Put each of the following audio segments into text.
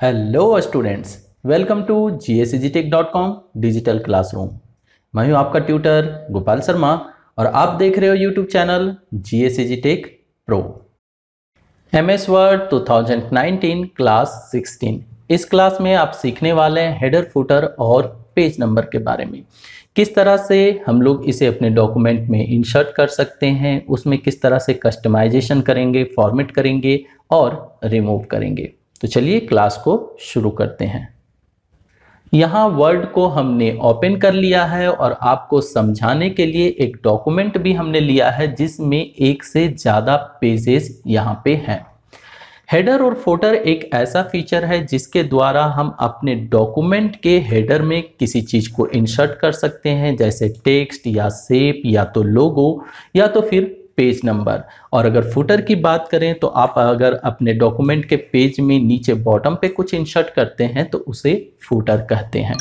Hello students, welcome to GSEGTech.com digital classroom. मैं हूं आपका ट्यूटर गोपाल शर्मा और आप देख रहे हो YouTube channel GSEGTech pro. MS word 2019 class 16। इस क्लास में आप सीखने वाले हैं हेडर फुटर और पेज नंबर के बारे में। किस तरह से हम लोग इसे अपने डॉक्यूमेंट में इंसर्ट कर सकते हैं, उसमें किस तरह से कस्टमाइजेशन करेंगे, फॉर्मेट करेंगे और रिमूव करेंगे। तो चलिए क्लास को शुरू करते हैं। यहाँ वर्ड को हमने ओपन कर लिया है और आपको समझाने के लिए एक डॉक्यूमेंट भी हमने लिया है जिसमें एक से ज़्यादा पेजेस यहाँ पे हैं। हेडर और फुटर एक ऐसा फीचर है जिसके द्वारा हम अपने डॉक्यूमेंट के हेडर में किसी चीज़ को इंसर्ट कर सकते हैं, जैसे टेक्स्ट या शेप या तो लोगो या तो फिर पेज नंबर। और अगर फुटर की बात करें तो आप अगर अपने डॉक्यूमेंट के पेज में नीचे बॉटम पे कुछ इंसर्ट करते हैं तो उसे फुटर कहते हैं।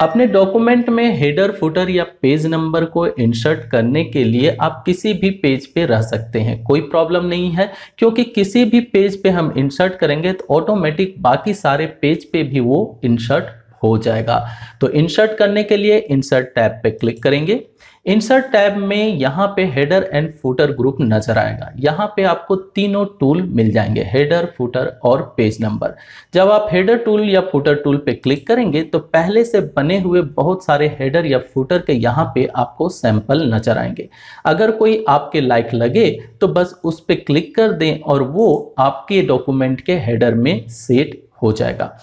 अपने डॉक्यूमेंट में हेडर, फुटर या पेज नंबर को इंसर्ट करने के लिए आप किसी भी पेज पे रह सकते हैं, कोई प्रॉब्लम नहीं है, क्योंकि किसी भी पेज पे हम इंसर्ट करेंगे तो ऑटोमेटिक बाकी सारे पेज पे भी वो इंसर्ट हो जाएगा। तो इंसर्ट करने के लिए इंसर्ट टैब पे क्लिक करेंगे। इंसर्ट टैब में यहाँ पे हेडर एंड फुटर ग्रुप नजर आएगा। यहाँ पे आपको तीनों टूल मिल जाएंगे, हेडर, फुटर और पेज नंबर। जब आप हेडर टूल या फुटर टूल पे क्लिक करेंगे तो पहले से बने हुए बहुत सारे हेडर या फुटर के यहाँ पे आपको सैंपल नजर आएंगे। अगर कोई आपके लायक लगे तो बस उस पे क्लिक कर दें और वो आपके डॉक्यूमेंट के हेडर में सेट हो जाएगा।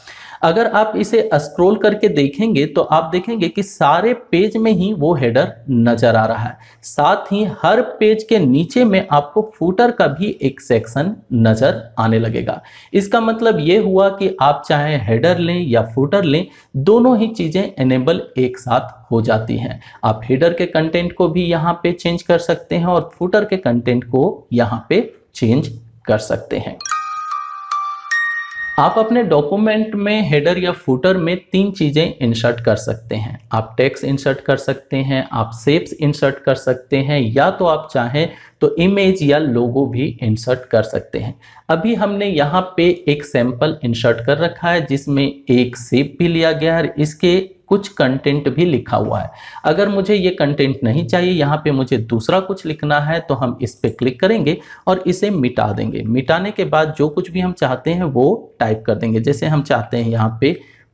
अगर आप इसे स्क्रॉल करके देखेंगे तो आप देखेंगे कि सारे पेज में ही वो हेडर नजर आ रहा है। साथ ही हर पेज के नीचे में आपको फुटर का भी एक सेक्शन नजर आने लगेगा। इसका मतलब ये हुआ कि आप चाहे हेडर लें या फुटर लें, दोनों ही चीजें एनेबल एक साथ हो जाती हैं। आप हेडर के कंटेंट को भी यहाँ पे चेंज कर सकते हैं और फुटर के कंटेंट को यहाँ पे चेंज कर सकते हैं। आप अपने डॉक्यूमेंट में हेडर या फुटर में तीन चीजें इंसर्ट कर सकते हैं। आप टेक्स्ट इंसर्ट कर सकते हैं, आप शेप्स इंसर्ट कर सकते हैं, या तो आप चाहें तो इमेज या लोगो भी इंसर्ट कर सकते हैं। अभी हमने यहाँ पे एक सैंपल इंसर्ट कर रखा है जिसमें एक शेप भी लिया गया है, इसके कुछ कंटेंट भी लिखा हुआ है। अगर मुझे ये कंटेंट नहीं चाहिए, यहाँ पे मुझे दूसरा कुछ लिखना है, तो हम इस पे क्लिक करेंगे और इसे मिटा देंगे। मिटाने के बाद जो कुछ भी हम चाहते हैं वो टाइप कर देंगे। जैसे हम चाहते हैं यहाँ पे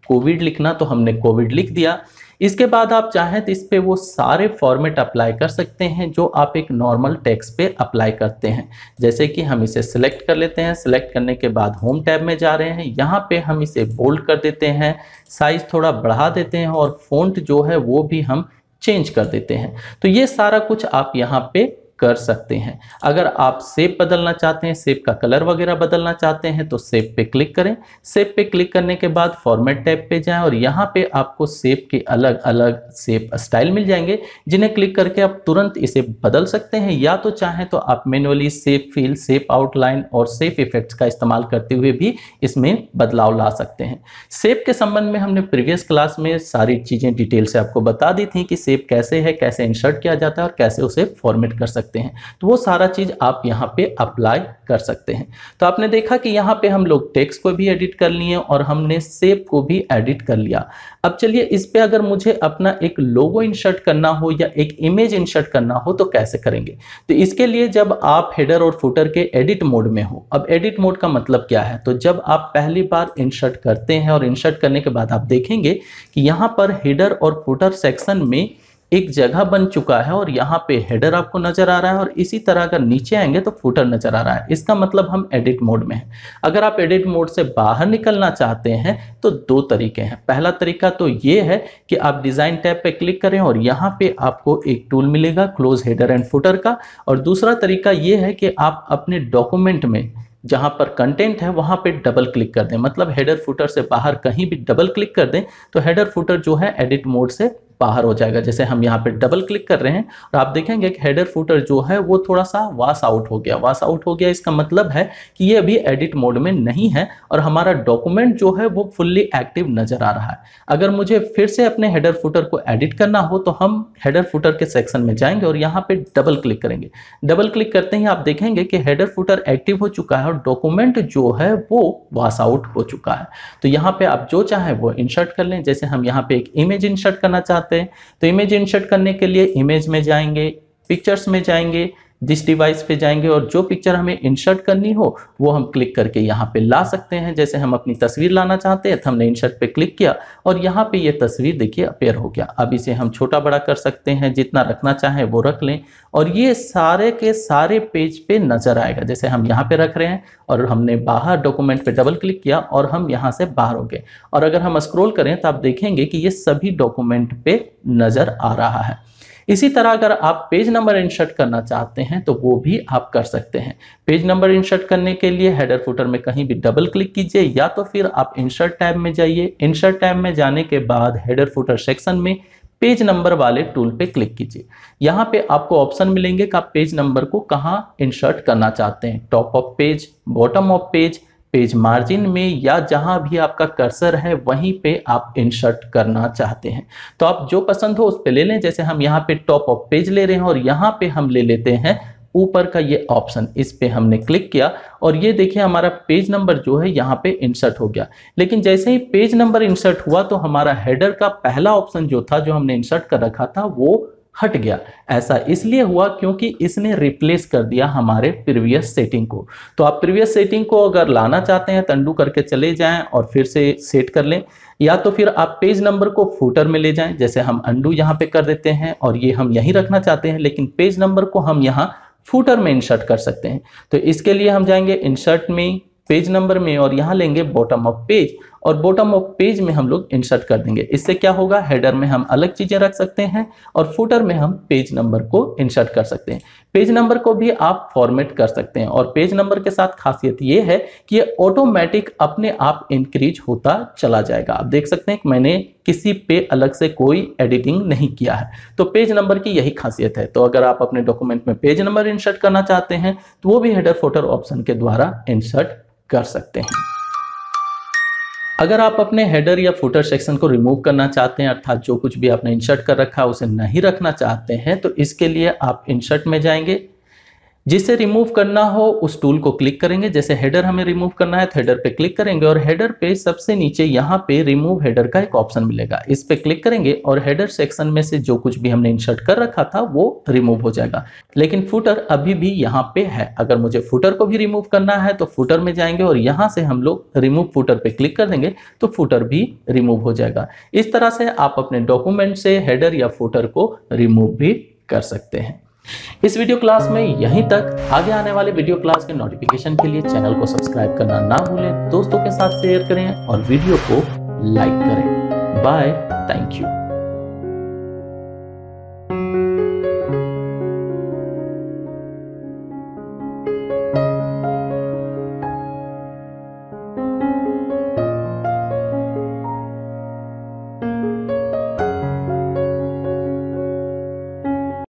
कोविड लिखना, तो हमने कोविड लिख दिया। इसके बाद आप चाहें तो इस पे वो सारे फॉर्मेट अप्लाई कर सकते हैं जो आप एक नॉर्मल टेक्स्ट पे अप्लाई करते हैं। जैसे कि हम इसे सिलेक्ट कर लेते हैं। सिलेक्ट करने के बाद होम टैब में जा रहे हैं, यहाँ पे हम इसे बोल्ड कर देते हैं, साइज थोड़ा बढ़ा देते हैं और फ़ॉन्ट जो है वो भी हम चेंज कर देते हैं। तो ये सारा कुछ आप यहाँ पे कर सकते हैं। अगर आप शेप बदलना चाहते हैं, शेप का कलर वगैरह बदलना चाहते हैं, तो शेप पे क्लिक करें। शेप पे क्लिक करने के बाद फॉर्मेट टैब पे जाएं और यहाँ पे आपको शेप के अलग अलग शेप स्टाइल मिल जाएंगे, जिन्हें क्लिक करके आप तुरंत इसे बदल सकते हैं, या तो चाहें तो आप manually shape fill, shape outline और शेप इफेक्ट्स का इस्तेमाल करते हुए भी इसमें बदलाव ला सकते हैं। शेप के संबंध में हमने प्रीवियस क्लास में सारी चीजें डिटेल से आपको बता दी थी कि शेप कैसे है, कैसे इंसर्ट किया जाता है और कैसे उसे फॉर्मेट कर सकते हैं। तो वो सारा चीज आप यहाँ पे अप्लाई कर सकते हैं। तो आपने देखा कि यहाँ पे हम लोग टेक्स्ट को भी एडिट कर लिए और हमने शेप को भी एडिट कर लिया। अब चलिए इस पे अगर मुझे अपना एक लोगो इंसर्ट करना हो या एक इमेज इंसर्ट करना हो तो कैसे करेंगे। तो इसके लिए जब आप हेडर और फुटर के एडिट मोड में हो, अब एडिट मोड का मतलब क्या है, तो जब आप पहली बार इंसर्ट करते हैं और इंसर्ट करने के बाद आप देखेंगे कि यहाँ पर हेडर और फुटर सेक्शन में एक जगह बन चुका है और यहाँ पे हेडर आपको नजर आ रहा है और इसी तरह अगर नीचे आएंगे तो फुटर नजर आ रहा है। इसका मतलब हम एडिट मोड में हैं। अगर आप एडिट मोड से बाहर निकलना चाहते हैं तो दो तरीके हैं। पहला तरीका तो ये है कि आप डिजाइन टैब पे क्लिक करें और यहाँ पे आपको एक टूल मिलेगा क्लोज हेडर एंड फुटर का, और दूसरा तरीका ये है कि आप अपने डॉक्यूमेंट में जहां पर कंटेंट है वहां पे डबल क्लिक कर दें। मतलब हेडर फुटर से बाहर कहीं भी डबल क्लिक कर दें तो हेडर फुटर जो है एडिट मोड से बाहर हो जाएगा। जैसे हम यहाँ पे डबल क्लिक कर रहे हैं और आप देखेंगे कि हेडर फुटर जो है वो थोड़ा सा वॉश आउट हो गया। वॉश आउट हो गया इसका मतलब है कि ये अभी एडिट मोड में नहीं है और हमारा डॉक्यूमेंट जो है वो फुल्ली एक्टिव नजर आ रहा है। अगर मुझे फिर से अपने हेडर फुटर को एडिट करना हो तो हम हेडर फुटर के सेक्शन में जाएंगे और यहाँ पे डबल क्लिक करेंगे। डबल क्लिक करते ही आप देखेंगे कि हेडर फुटर एक्टिव हो चुका है और डॉक्यूमेंट जो है वो वॉश आउट हो चुका है। तो यहाँ पे आप जो चाहे वो इंसर्ट कर लें। जैसे हम यहाँ पे एक इमेज इंसर्ट करना चाहते हैं तो इमेज इंसर्ट करने के लिए इमेज में जाएंगे, पिक्चर्स में जाएंगे, जिस डिवाइस पे जाएंगे और जो पिक्चर हमें इंसर्ट करनी हो वो हम क्लिक करके यहाँ पे ला सकते हैं। जैसे हम अपनी तस्वीर लाना चाहते हैं तो हमने इंसर्ट पे क्लिक किया और यहाँ पे ये तस्वीर देखिए अपेयर हो गया। अब इसे हम छोटा बड़ा कर सकते हैं, जितना रखना चाहें वो रख लें और ये सारे के सारे पेज पे नजर आएगा। जैसे हम यहाँ पे रख रहे हैं और हमने बाहर डॉक्यूमेंट पे डबल क्लिक किया और हम यहाँ से बाहर हो गए और अगर हम स्क्रॉल करें तो आप देखेंगे कि ये सभी डॉक्यूमेंट पे नजर आ रहा है। इसी तरह अगर आप पेज नंबर इंसर्ट करना चाहते हैं तो वो भी आप कर सकते हैं। पेज नंबर इंसर्ट करने के लिए हेडर फुटर में कहीं भी डबल क्लिक कीजिए या तो फिर आप इंसर्ट टैब में जाइए। इंसर्ट टैब में जाने के बाद हेडर फुटर सेक्शन में पेज नंबर वाले टूल पे क्लिक कीजिए। यहाँ पे आपको ऑप्शन मिलेंगे कि आप पेज नंबर को कहाँ इंसर्ट करना चाहते हैं, top of page, bottom of page, page margin में या जहां भी आपका कर्सर है वहीं पे आप इंसर्ट करना चाहते हैं। तो आप जो पसंद हो उस पे ले लें। जैसे हम यहाँ पे टॉप ऑफ पेज ले रहे हैं और यहाँ पे हम ले लेते हैं ऊपर का ये ऑप्शन, इस पे हमने क्लिक किया और ये देखिए हमारा पेज नंबर जो है यहाँ पे इंसर्ट हो गया। लेकिन जैसे ही पेज नंबर इंसर्ट हुआ तो हमारा हेडर का पहला ऑप्शन जो था, जो हमने इंसर्ट कर रखा था, वो हट गया। ऐसा इसलिए हुआ क्योंकि इसने रिप्लेस कर दिया हमारे प्रीवियस सेटिंग को। तो आप प्रीवियस सेटिंग को अगर लाना चाहते हैं तो अंडू करके चले जाएं और फिर से सेट कर लें, या तो फिर आप पेज नंबर को फुटर में ले जाएं। जैसे हम अंडू यहाँ पे कर देते हैं और ये हम यहीं रखना चाहते हैं, लेकिन पेज नंबर को हम यहाँ फुटर में इंसर्ट कर सकते हैं। तो इसके लिए हम जाएंगे इंसर्ट में, पेज नंबर में और यहाँ लेंगे बॉटम ऑफ पेज और बॉटम ऑफ पेज में हम लोग इंसर्ट कर देंगे। इससे क्या होगा, हेडर में हम अलग चीजें रख सकते हैं और फुटर में हम पेज नंबर को इंसर्ट कर सकते हैं। पेज नंबर को भी आप फॉर्मेट कर सकते हैं और पेज नंबर के साथ खासियत ये है कि ये ऑटोमेटिक अपने आप इंक्रीज होता चला जाएगा। आप देख सकते हैं कि मैंने किसी पे अलग से कोई एडिटिंग नहीं किया है। तो पेज नंबर की यही खासियत है। तो अगर आप अपने डॉक्यूमेंट में पेज नंबर इंसर्ट करना चाहते हैं तो वो भी हेडर फुटर ऑप्शन के द्वारा इंसर्ट कर सकते हैं। अगर आप अपने हेडर या फुटर सेक्शन को रिमूव करना चाहते हैं, अर्थात जो कुछ भी आपने इंसर्ट कर रखा है उसे नहीं रखना चाहते हैं, तो इसके लिए आप इंसर्ट में जाएंगे, जिसे रिमूव करना हो उस टूल को क्लिक करेंगे। जैसे हेडर हमें रिमूव करना है तो हेडर पे क्लिक करेंगे और हेडर पे सबसे नीचे यहाँ पे रिमूव हेडर का एक ऑप्शन मिलेगा, इस पे क्लिक करेंगे और हेडर सेक्शन में से जो कुछ भी हमने इंसर्ट कर रखा था वो रिमूव हो जाएगा। लेकिन फुटर अभी भी यहाँ पे है। अगर मुझे फुटर को भी रिमूव करना है तो फुटर में जाएंगे और यहाँ से हम लोग रिमूव फुटर पे क्लिक कर देंगे तो फुटर भी रिमूव हो जाएगा। इस तरह से आप अपने डॉक्यूमेंट से हेडर या फुटर को रिमूव भी कर सकते हैं। इस वीडियो क्लास में यहीं तक। आगे आने वाले वीडियो क्लास के नोटिफिकेशन के लिए चैनल को सब्सक्राइब करना ना भूलें, दोस्तों के साथ शेयर करें और वीडियो को लाइक करें। Bye, thank you.